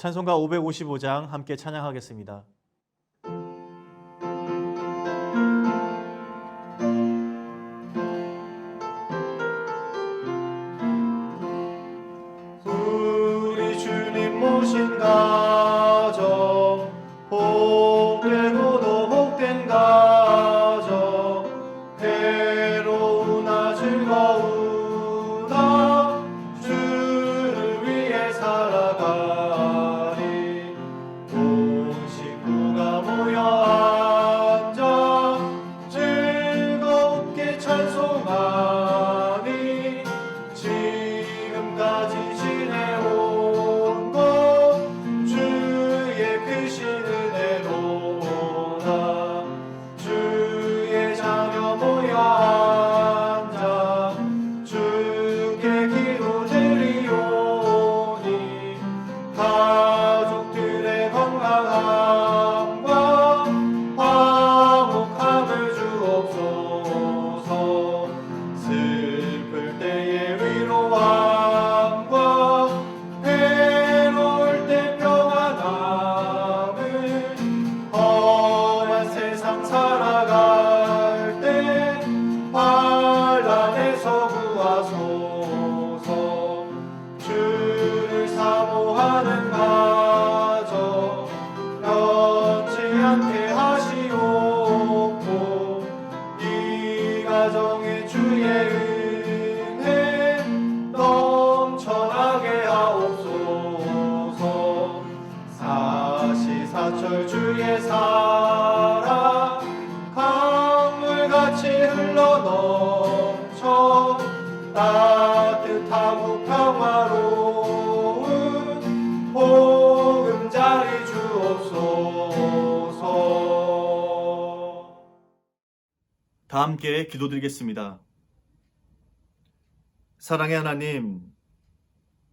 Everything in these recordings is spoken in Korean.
찬송가 555장 함께 찬양하겠습니다. 우리 주님 모신 가정, 복되고도 복된 가정, 괴로우나 즐거우나 주를 위해 살아가리. 온 식구가 모여 앉아 즐겁게 찬송하니, 지금까지 지내온 것 주의 크신 은혜로다. 주의 자녀 모여 앉아 주께 기도드리오니, 가족들의 건강함과 화목함을 주옵소서. 슬플 때의 위로함과 괴로울 때 평안함을, 험한 세상 살아갈 때 환난에서 구하소서. 주를 사모하는 가정 변치 않게 하시옵고, 이 가정에 주의 은혜 넘쳐나게 하옵소서. 사시사철 주의 사랑 강물같이 흘러넘쳐 따뜻하고 평화로운 보금자리 주옵소서. 다 함께 기도드리겠습니다. 사랑의 하나님,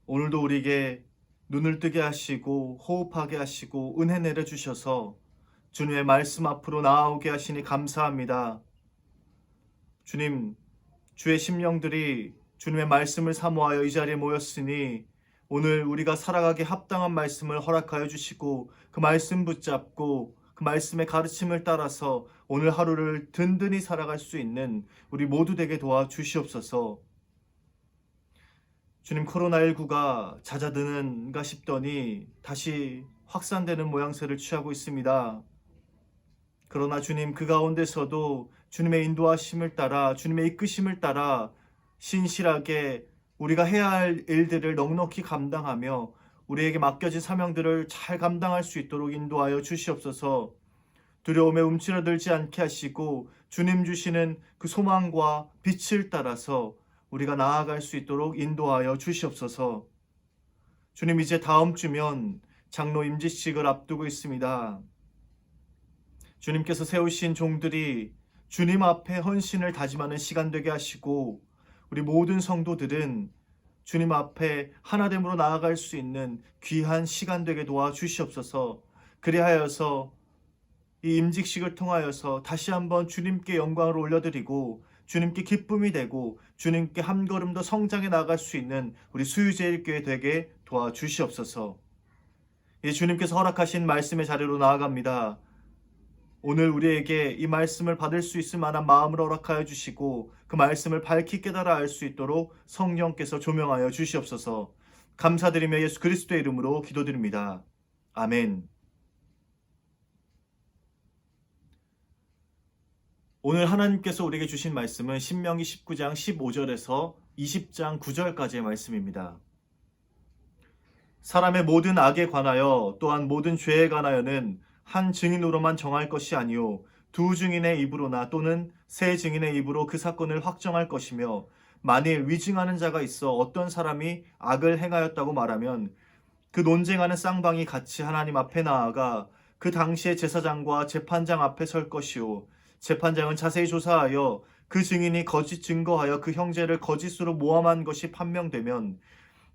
오늘도 우리에게 눈을 뜨게 하시고 호흡하게 하시고 은혜 내려주셔서 주님의 말씀 앞으로 나아오게 하시니 감사합니다. 주님, 주의 심령들이 주님의 말씀을 사모하여 이 자리에 모였으니 오늘 우리가 살아가기 합당한 말씀을 허락하여 주시고, 그 말씀 붙잡고 그 말씀의 가르침을 따라서 오늘 하루를 든든히 살아갈 수 있는 우리 모두 되게 도와주시옵소서. 주님, 코로나19가 잦아드는가 싶더니 다시 확산되는 모양새를 취하고 있습니다. 그러나 주님, 그 가운데서도 주님의 인도하심을 따라, 주님의 이끄심을 따라 신실하게 우리가 해야 할 일들을 넉넉히 감당하며 우리에게 맡겨진 사명들을 잘 감당할 수 있도록 인도하여 주시옵소서. 두려움에 움츠러들지 않게 하시고 주님 주시는 그 소망과 빛을 따라서 우리가 나아갈 수 있도록 인도하여 주시옵소서. 주님, 이제 다음 주면 장로 임직식을 앞두고 있습니다. 주님께서 세우신 종들이 주님 앞에 헌신을 다짐하는 시간 되게 하시고, 우리 모든 성도들은 주님 앞에 하나됨으로 나아갈 수 있는 귀한 시간 되게 도와주시옵소서. 그리하여서 이 임직식을 통하여서 다시 한번 주님께 영광을 올려드리고 주님께 기쁨이 되고 주님께 한 걸음 더 성장해 나갈 수 있는 우리 수유제일교회 되게 도와주시옵소서. 이 주님께서 허락하신 말씀의 자리로 나아갑니다. 오늘 우리에게 이 말씀을 받을 수 있을 만한 마음을 허락하여 주시고 그 말씀을 밝히 깨달아 알 수 있도록 성령께서 조명하여 주시옵소서. 감사드리며 예수 그리스도의 이름으로 기도드립니다. 아멘. 오늘 하나님께서 우리에게 주신 말씀은 신명기 19장 15절에서 20장 9절까지의 말씀입니다. 사람의 모든 악에 관하여 또한 모든 죄에 관하여는 한 증인으로만 정할 것이 아니요 두 증인의 입으로나 또는 세 증인의 입으로 그 사건을 확정할 것이며, 만일 위증하는 자가 있어 어떤 사람이 악을 행하였다고 말하면 그 논쟁하는 쌍방이 같이 하나님 앞에 나아가 그 당시의 제사장과 재판장 앞에 설 것이요, 재판장은 자세히 조사하여 그 증인이 거짓 증거하여 그 형제를 거짓으로 모함한 것이 판명되면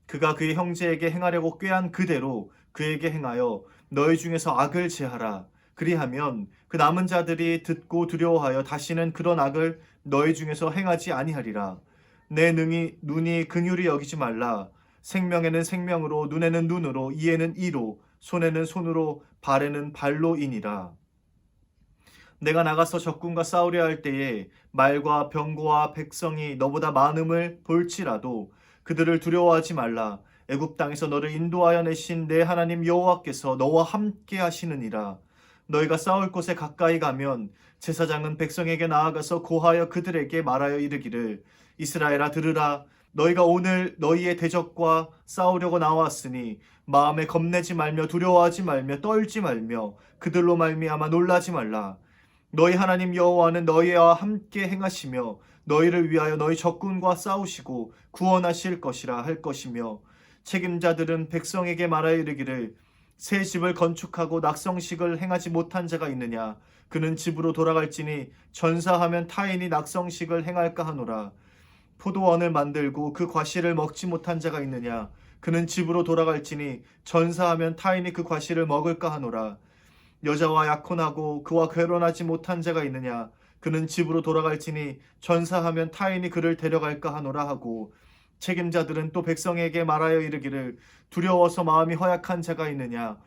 그가 그의 형제에게 행하려고 꾀한 그대로 그에게 행하여 너희 중에서 악을 제하라. 그리하면 그 남은 자들이 듣고 두려워하여 다시는 그런 악을 너희 중에서 행하지 아니하리라. 내 눈이 긍휼히 여기지 말라. 생명에는 생명으로, 눈에는 눈으로, 이에는 이로, 손에는 손으로, 발에는 발로이니라. 내가 나가서 적군과 싸우려 할 때에 말과 병거와 백성이 너보다 많음을 볼지라도 그들을 두려워하지 말라. 애굽 땅에서 너를 인도하여 내신 내 하나님 여호와께서 너와 함께 하시느니라. 너희가 싸울 곳에 가까이 가면 제사장은 백성에게 나아가서 고하여 그들에게 말하여 이르기를, 이스라엘아 들으라. 너희가 오늘 너희의 대적과 싸우려고 나왔으니 마음에 겁내지 말며 두려워하지 말며 떨지 말며 그들로 말미암아 놀라지 말라. 너희 하나님 여호와는 너희와 함께 행하시며 너희를 위하여 너희 적군과 싸우시고 구원하실 것이라 할 것이며, 책임자들은 백성에게 말하여 이르기를, 새 집을 건축하고 낙성식을 행하지 못한 자가 있느냐? 그는 집으로 돌아갈지니 전사하면 타인이 낙성식을 행할까 하노라. 포도원을 만들고 그 과실을 먹지 못한 자가 있느냐? 그는 집으로 돌아갈지니 전사하면 타인이 그 과실을 먹을까 하노라. 여자와 약혼하고 그와 결혼하지 못한 자가 있느냐? 그는 집으로 돌아갈지니 전사하면 타인이 그를 데려갈까 하노라 하고, 책임자들은 또 백성에게 말하여 이르기를, 두려워서 마음이 허약한 자가 있느냐?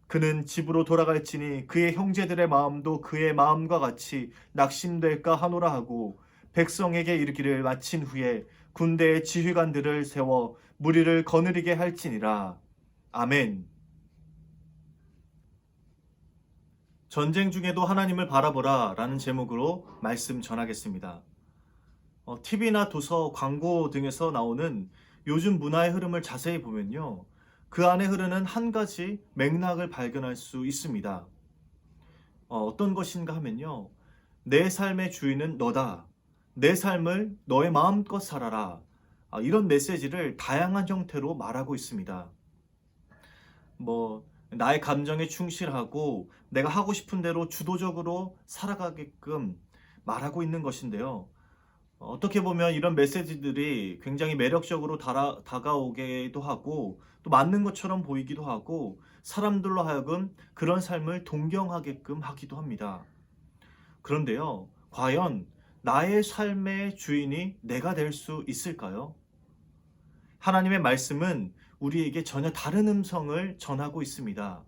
그는 집으로 돌아갈지니 그의 형제들의 마음도 그의 마음과 같이 낙심될까 하노라 하고, 백성에게 이르기를 마친 후에 군대의 지휘관들을 세워 무리를 거느리게 할지니라. 아멘. 전쟁 중에도 하나님을 바라보라 라는 제목으로 말씀 전하겠습니다. TV나 도서, 광고 등에서 나오는 요즘 문화의 흐름을 자세히 보면요, 그 안에 흐르는 한 가지 맥락을 발견할 수 있습니다. 어떤 것인가 하면요, 내 삶의 주인은 너다, 내 삶을 너의 마음껏 살아라, 이런 메시지를 다양한 형태로 말하고 있습니다. 나의 감정에 충실하고 내가 하고 싶은 대로 주도적으로 살아가게끔 말하고 있는 것인데요. 어떻게 보면 이런 메시지들이 굉장히 매력적으로 다가오기도 하고 또 맞는 것처럼 보이기도 하고 사람들로 하여금 그런 삶을 동경하게끔 하기도 합니다. 그런데요, 과연 나의 삶의 주인이 내가 될 수 있을까요? 하나님의 말씀은 우리에게 전혀 다른 음성을 전하고 있습니다.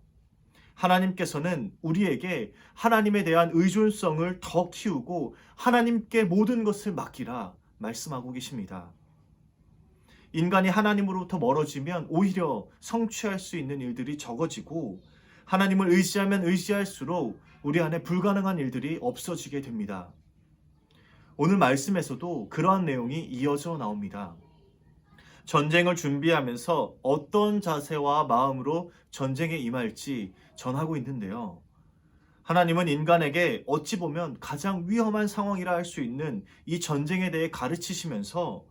하나님께서는 우리에게 하나님에 대한 의존성을 더 키우고 하나님께 모든 것을 맡기라 말씀하고 계십니다. 인간이 하나님으로부터 멀어지면 오히려 성취할 수 있는 일들이 적어지고, 하나님을 의지하면 의지할수록 우리 안에 불가능한 일들이 없어지게 됩니다. 오늘 말씀에서도 그러한 내용이 이어져 나옵니다. 전쟁을 준비하면서 어떤 자세와 마음으로 전쟁에 임할지 전하고 있는데요. 하나님은 인간에게 어찌 보면 가장 위험한 상황이라 할 수 있는 이 전쟁에 대해 가르치시면서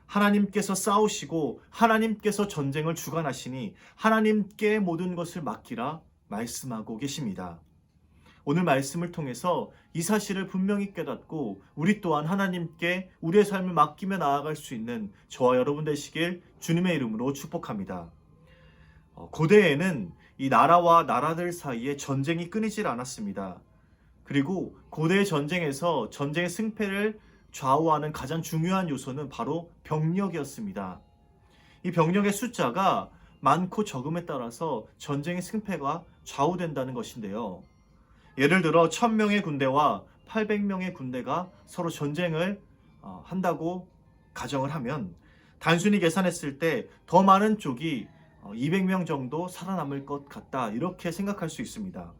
하나님께서 싸우시고 하나님께서 전쟁을 주관하시니 하나님께 모든 것을 맡기라 말씀하고 계십니다. 오늘 말씀을 통해서 이 사실을 분명히 깨닫고 우리 또한 하나님께 우리의 삶을 맡기며 나아갈 수 있는 저와 여러분 되시길 주님의 이름으로 축복합니다. 고대에는 이 나라와 나라들 사이에 전쟁이 끊이질 않았습니다. 그리고 고대의 전쟁에서 전쟁의 승패를 좌우하는 가장 중요한 요소는 바로 병력이었습니다. 이 병력의 숫자가 많고 적음에 따라서 전쟁의 승패가 좌우된다는 것인데요. 예를 들어 1000명의 군대와 800명의 군대가 서로 전쟁을 한다고 가정을 하면 단순히 계산했을 때 더 많은 쪽이 200명 정도 살아남을 것 같다, 이렇게 생각할 수 있습니다.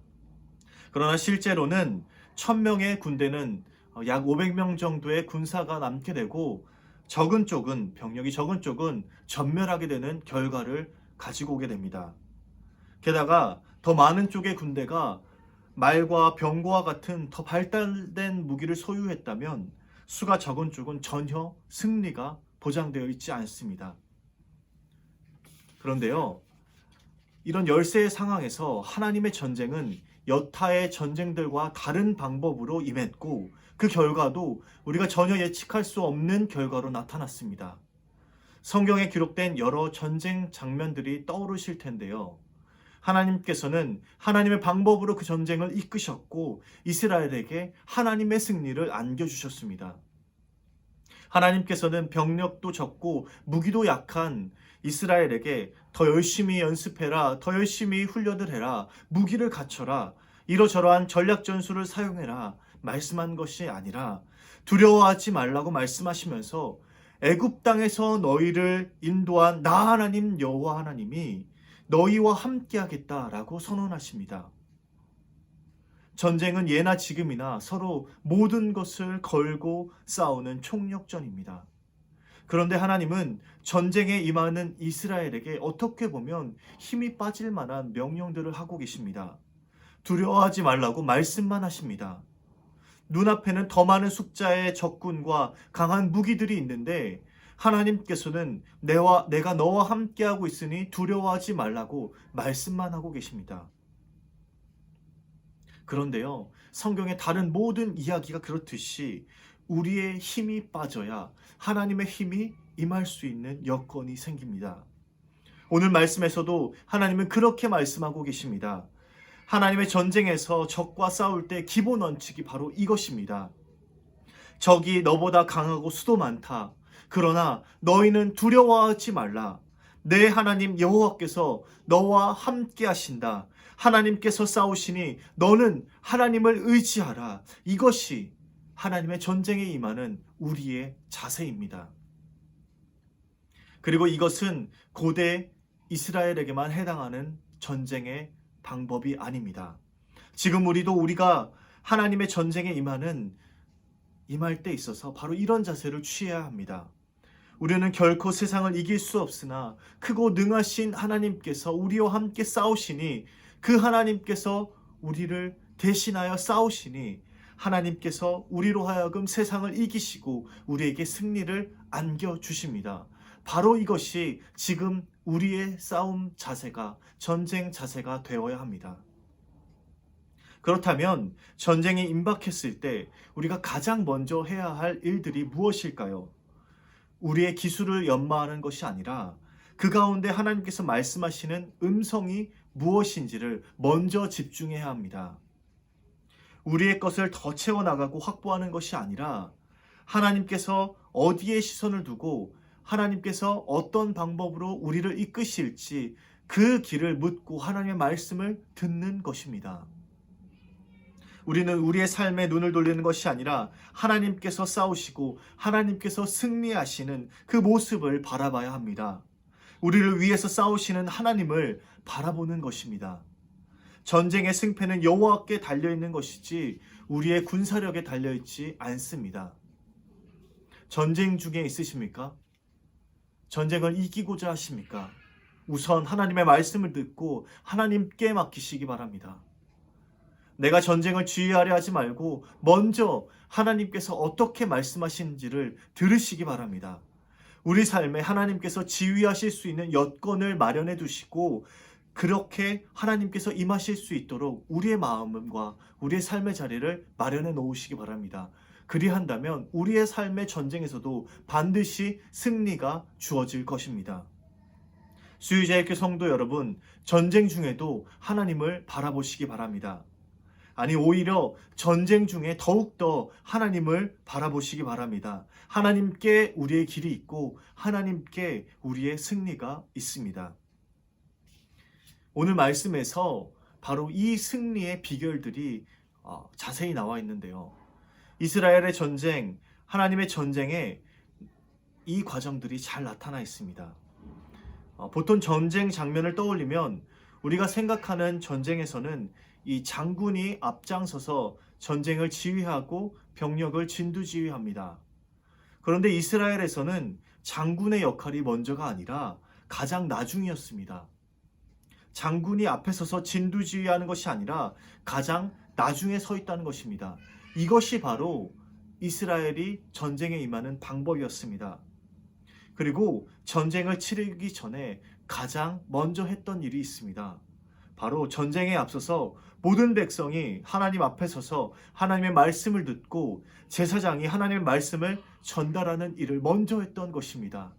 그러나 실제로는 1000명의 군대는 약 500명 정도의 군사가 남게 되고 병력이 적은 쪽은 전멸하게 되는 결과를 가지고 오게 됩니다. 게다가 더 많은 쪽의 군대가 말과 병거와 같은 더 발달된 무기를 소유했다면 수가 적은 쪽은 전혀 승리가 보장되어 있지 않습니다. 그런데요, 이런 열세의 상황에서 하나님의 전쟁은 여타의 전쟁들과 다른 방법으로 임했고, 그 결과도 우리가 전혀 예측할 수 없는 결과로 나타났습니다. 성경에 기록된 여러 전쟁 장면들이 떠오르실 텐데요. 하나님께서는 하나님의 방법으로 그 전쟁을 이끄셨고 이스라엘에게 하나님의 승리를 안겨주셨습니다. 하나님께서는 병력도 적고 무기도 약한 이스라엘에게 더 열심히 연습해라, 더 열심히 훈련을 해라, 무기를 갖춰라, 이러저러한 전략 전술을 사용해라 말씀한 것이 아니라 두려워하지 말라고 말씀하시면서 애굽 땅에서 너희를 인도한 나 하나님 여호와 하나님이 너희와 함께하겠다라고 선언하십니다. 전쟁은 예나 지금이나 서로 모든 것을 걸고 싸우는 총력전입니다. 그런데 하나님은 전쟁에 임하는 이스라엘에게 어떻게 보면 힘이 빠질 만한 명령들을 하고 계십니다. 두려워하지 말라고 말씀만 하십니다. 눈앞에는 더 많은 숫자의 적군과 강한 무기들이 있는데 하나님께서는 내가 너와 함께하고 있으니 두려워하지 말라고 말씀만 하고 계십니다. 그런데요, 성경의 다른 모든 이야기가 그렇듯이 우리의 힘이 빠져야 하나님의 힘이 임할 수 있는 여건이 생깁니다. 오늘 말씀에서도 하나님은 그렇게 말씀하고 계십니다. 하나님의 전쟁에서 적과 싸울 때 기본 원칙이 바로 이것입니다. 적이 너보다 강하고 수도 많다. 그러나 너희는 두려워하지 말라. 내 하나님 여호와께서 너와 함께 하신다. 하나님께서 싸우시니 너는 하나님을 의지하라. 이것이 하나님의 전쟁에 임하는 우리의 자세입니다. 그리고 이것은 고대 이스라엘에게만 해당하는 전쟁의 방법이 아닙니다. 지금 우리가 하나님의 전쟁에 임할 때 있어서 바로 이런 자세를 취해야 합니다. 우리는 결코 세상을 이길 수 없으나 크고 능하신 하나님께서 우리와 함께 싸우시니 그 하나님께서 우리를 대신하여 싸우시니 하나님께서 우리로 하여금 세상을 이기시고 우리에게 승리를 안겨주십니다. 바로 이것이 지금 우리의 싸움 자세가, 전쟁 자세가 되어야 합니다. 그렇다면 전쟁에 임박했을 때 우리가 가장 먼저 해야 할 일들이 무엇일까요? 우리의 기술을 연마하는 것이 아니라 그 가운데 하나님께서 말씀하시는 음성이 무엇인지를 먼저 집중해야 합니다. 우리의 것을 더 채워나가고 확보하는 것이 아니라 하나님께서 어디에 시선을 두고 하나님께서 어떤 방법으로 우리를 이끄실지 그 길을 묻고 하나님의 말씀을 듣는 것입니다. 우리는 우리의 삶에 눈을 돌리는 것이 아니라 하나님께서 싸우시고 하나님께서 승리하시는 그 모습을 바라봐야 합니다. 우리를 위해서 싸우시는 하나님을 바라보는 것입니다. 전쟁의 승패는 여호와께 달려있는 것이지 우리의 군사력에 달려있지 않습니다. 전쟁 중에 있으십니까? 전쟁을 이기고자 하십니까? 우선 하나님의 말씀을 듣고 하나님께 맡기시기 바랍니다. 내가 전쟁을 지휘하려 하지 말고 먼저 하나님께서 어떻게 말씀하시는지를 들으시기 바랍니다. 우리 삶에 하나님께서 지휘하실 수 있는 여건을 마련해 두시고 그렇게 하나님께서 임하실 수 있도록 우리의 마음과 우리의 삶의 자리를 마련해 놓으시기 바랍니다. 그리한다면 우리의 삶의 전쟁에서도 반드시 승리가 주어질 것입니다. 수유자의 성도 여러분, 전쟁 중에도 하나님을 바라보시기 바랍니다. 아니, 오히려 전쟁 중에 더욱더 하나님을 바라보시기 바랍니다. 하나님께 우리의 길이 있고 하나님께 우리의 승리가 있습니다. 오늘 말씀에서 바로 이 승리의 비결들이 자세히 나와 있는데요. 이스라엘의 전쟁, 하나님의 전쟁에 이 과정들이 잘 나타나 있습니다. 보통 전쟁 장면을 떠올리면 우리가 생각하는 전쟁에서는 이 장군이 앞장서서 전쟁을 지휘하고 병력을 진두지휘합니다. 그런데 이스라엘에서는 장군의 역할이 먼저가 아니라 가장 나중이었습니다. 장군이 앞에 서서 진두지휘하는 것이 아니라 가장 나중에 서 있다는 것입니다. 이것이 바로 이스라엘이 전쟁에 임하는 방법이었습니다. 그리고 전쟁을 치르기 전에 가장 먼저 했던 일이 있습니다. 바로 전쟁에 앞서서 모든 백성이 하나님 앞에 서서 하나님의 말씀을 듣고 제사장이 하나님의 말씀을 전달하는 일을 먼저 했던 것입니다.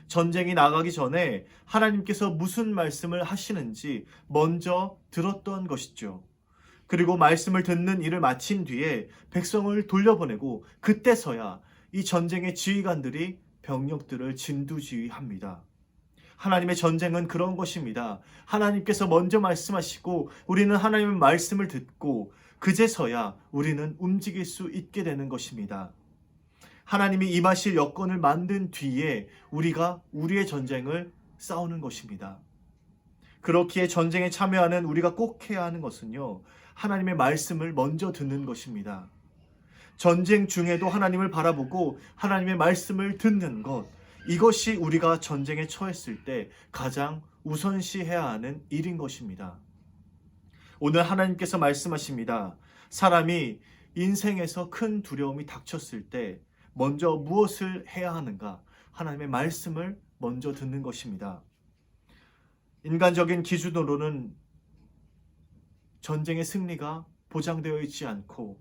전쟁이 나가기 전에 하나님께서 무슨 말씀을 하시는지 먼저 들었던 것이죠. 그리고 말씀을 듣는 일을 마친 뒤에 백성을 돌려보내고 그때서야 이 전쟁의 지휘관들이 병력들을 진두지휘합니다. 하나님의 전쟁은 그런 것입니다. 하나님께서 먼저 말씀하시고 우리는 하나님의 말씀을 듣고 그제서야 우리는 움직일 수 있게 되는 것입니다. 하나님이 임하실 여건을 만든 뒤에 우리가 우리의 전쟁을 싸우는 것입니다. 그렇기에 전쟁에 참여하는 우리가 꼭 해야 하는 것은요, 하나님의 말씀을 먼저 듣는 것입니다. 전쟁 중에도 하나님을 바라보고 하나님의 말씀을 듣는 것, 이것이 우리가 전쟁에 처했을 때 가장 우선시해야 하는 일인 것입니다. 오늘 하나님께서 말씀하십니다. 사람이 인생에서 큰 두려움이 닥쳤을 때 먼저 무엇을 해야 하는가? 하나님의 말씀을 먼저 듣는 것입니다. 인간적인 기준으로는 전쟁의 승리가 보장되어 있지 않고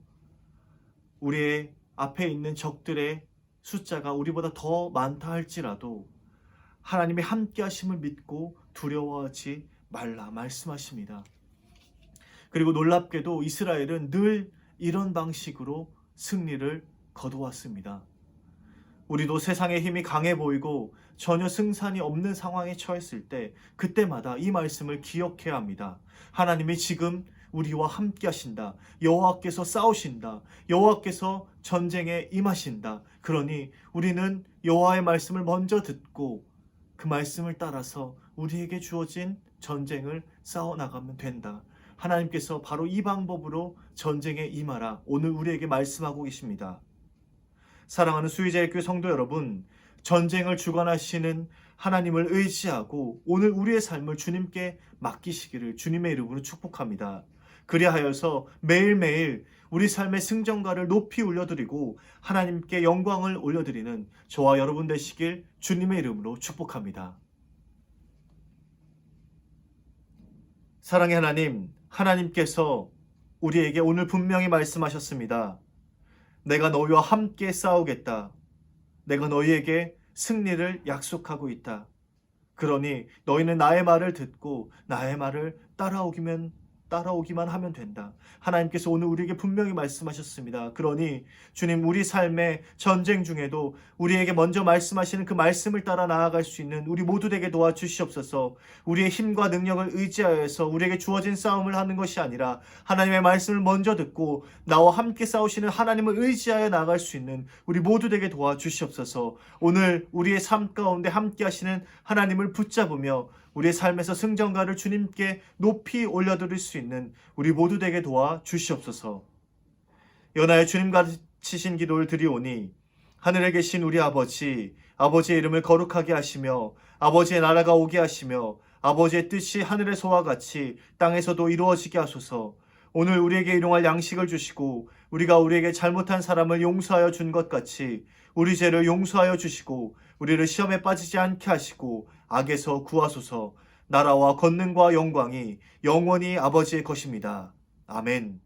우리의 앞에 있는 적들의 숫자가 우리보다 더 많다 할지라도 하나님의 함께 하심을 믿고 두려워하지 말라 말씀하십니다. 그리고 놀랍게도 이스라엘은 늘 이런 방식으로 승리를 거두었습니다. 우리도 세상의 힘이 강해 보이고 전혀 승산이 없는 상황에 처했을 때 그때마다 이 말씀을 기억해야 합니다. 하나님이 지금 우리와 함께 하신다. 여호와께서 싸우신다. 여호와께서 전쟁에 임하신다. 그러니 우리는 여호와의 말씀을 먼저 듣고 그 말씀을 따라서 우리에게 주어진 전쟁을 싸워나가면 된다. 하나님께서 바로 이 방법으로 전쟁에 임하라. 오늘 우리에게 말씀하고 계십니다. 사랑하는 수의자의 성도 여러분, 전쟁을 주관하시는 하나님을 의지하고 오늘 우리의 삶을 주님께 맡기시기를 주님의 이름으로 축복합니다. 그리하여서 매일매일 우리 삶의 승전가를 높이 올려드리고 하나님께 영광을 올려드리는 저와 여러분 되시길 주님의 이름으로 축복합니다. 사랑의 하나님, 하나님께서 우리에게 오늘 분명히 말씀하셨습니다. 내가 너희와 함께 싸우겠다. 내가 너희에게 승리를 약속하고 있다. 그러니 너희는 나의 말을 듣고 나의 말을 따라오기만 하면 된다. 하나님께서 오늘 우리에게 분명히 말씀하셨습니다. 그러니 주님, 우리 삶의 전쟁 중에도 우리에게 먼저 말씀하시는 그 말씀을 따라 나아갈 수 있는 우리 모두 되게 도와주시옵소서. 우리의 힘과 능력을 의지하여서 우리에게 주어진 싸움을 하는 것이 아니라 하나님의 말씀을 먼저 듣고 나와 함께 싸우시는 하나님을 의지하여 나아갈 수 있는 우리 모두 되게 도와주시옵소서. 오늘 우리의 삶 가운데 함께 하시는 하나님을 붙잡으며 우리의 삶에서 승전가를 주님께 높이 올려드릴 수 있는 우리 모두 되게 도와 주시옵소서. 연하여 주님과 치신 기도를 드리오니 하늘에 계신 우리 아버지, 아버지의 이름을 거룩하게 하시며 아버지의 나라가 오게 하시며 아버지의 뜻이 하늘에서와 같이 땅에서도 이루어지게 하소서. 오늘 우리에게 일용할 양식을 주시고 우리가 우리에게 잘못한 사람을 용서하여 준 것 같이 우리 죄를 용서하여 주시고 우리를 시험에 빠지지 않게 하시고 악에서 구하소서. 나라와 권능과 영광이 영원히 아버지의 것입니다. 아멘.